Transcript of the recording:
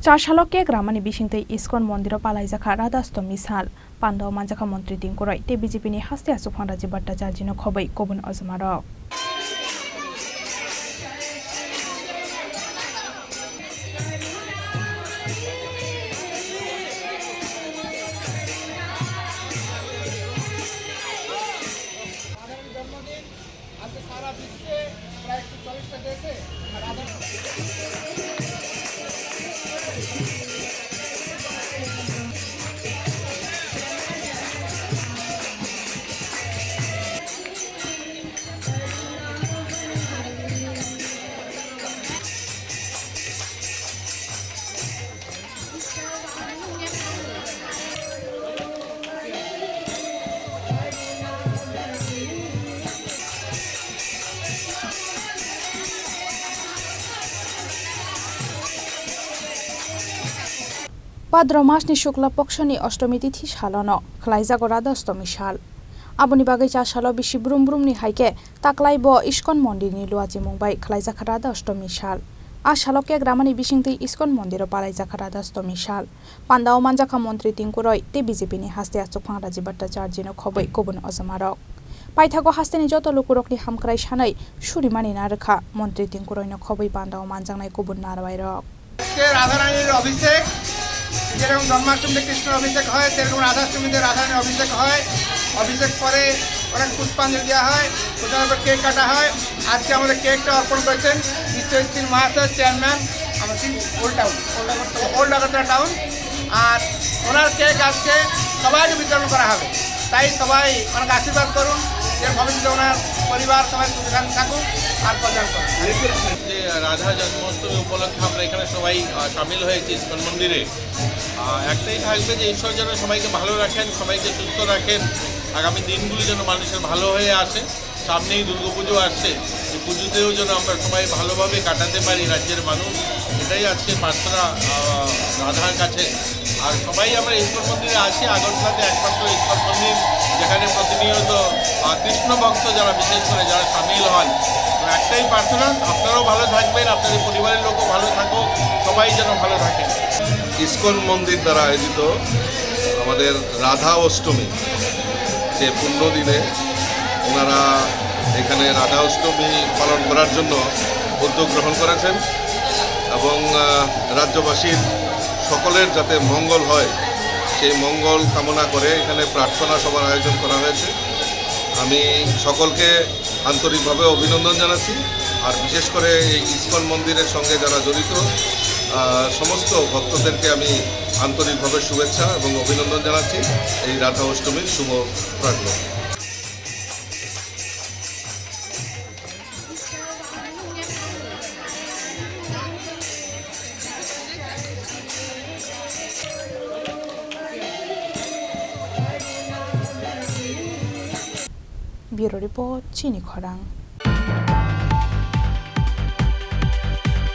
4 salok ke gramani bisingtei ISKON mondiro Manjakha Radha Ashtami sal Pandao Manjakha Mantri Tinku te BJP ni haste asukhan Rajib Bhartacharjee no khobai kobun azmarok Padro masni shukla pokshoni Ashtami tithi shalano khlaijago Radha Ashtami sal aboni bagai 4 salo bishi brum brum ni haike taklaibo ISKON mondir ni Luwajijak mungbai khlaijak Radha Ashtami sal a saloke gramani bisingtei ISKON mondiro palaijak Radha Ashtami sal Pandao Manjakha Mantri Tinku te BJP ni haste asukhan Rajib Bhartacharjee no khobai kobun azmarok paithago hasteni joto lukurokni hamkrai sanai surimani narakha Mantri Tinku no khobai Pandao Manjaknai kobun narwairok Radha রানীর অভিষেক যেরকম জন্মাষ্টমীতে কৃষ্ণের অভিষেক হয় সেরকম রাধাষ্টমীতে রাধা রানীর অভিষেক হয় অভিষেক পরে অনেক পুষ্পাঞ্জলি দেওয়া হয় প্রথমে কেক কাটা হয় আজকে আমাদের কেকটা অর্পণ করেছেন বিশ্বজিৎ মহাশয় চেয়ারম্যান আমাদের ওল্ড আগরতলা টাউন আর ওনার কেক আজকে সবাইকে বিতরণ করা হবে তাই সবাই অনেক আশীর্বাদ করুন যে ভবিষ্যতে ওনার পরিবার সবাই সুখে থাকুক আর কল্যাণ করুন যে রাধা জন্মাষ্টমী উপলক্ষে আমরা এখানে সবাই সামিল হয়েছি ইস্কন মন্দিরে একটাই থাকবে যে ঈশ্বর যেন সবাইকে ভালো রাখেন সবাইকে সুস্থ রাখেন আগামী দিনগুলি যেন মানুষের ভালো হয়ে আসে সামনেই দুর্গাপুজো আসছে এই পুজোতেও যেন আমরা সবাই ভালোভাবে কাটাতে পারি রাজ্যের মানুষ এটাই আজকে প্রার্থনা রাধার কাছে আর সবাই আমরা ইস্কন মন্দিরে আছি আগরতলাতে একমাত্র ইস্কন মন্দির যেখানে প্রতিনিয়ত কৃষ্ণ ভক্ত যারা বিশেষ করে যারা সামিল হন একটাই প্রার্থনা আপনারাও ভালো থাকবেন আপনাদের পরিবারের লোকও ভালো থাকুক সবাই যেন ভালো থাকে ইস্কন মন্দির দ্বারা আয়োজিত আমাদের রাধা অষ্টমী যে পূর্ণ দিনে ওনারা এখানে রাধা অষ্টমী পালন করার জন্য উদ্যোগ গ্রহণ করেছেন এবং রাজ্যবাসীর সকলের যাতে মঙ্গল হয় সেই মঙ্গল কামনা করে এখানে প্রার্থনা সভার আয়োজন করা হয়েছে আমি সকলকে আন্তরিকভাবে অভিনন্দন জানাচ্ছি আর বিশেষ করে এই ইস্কন মন্দিরের সঙ্গে যারা জড়িত সমস্ত ভক্তদেরকে আমি আন্তরিকভাবে শুভেচ্ছা এবং অভিনন্দন জানাচ্ছি এই রাধা অষ্টমীর শুভ প্রার্থনা Bureau Report, Chini Khorang.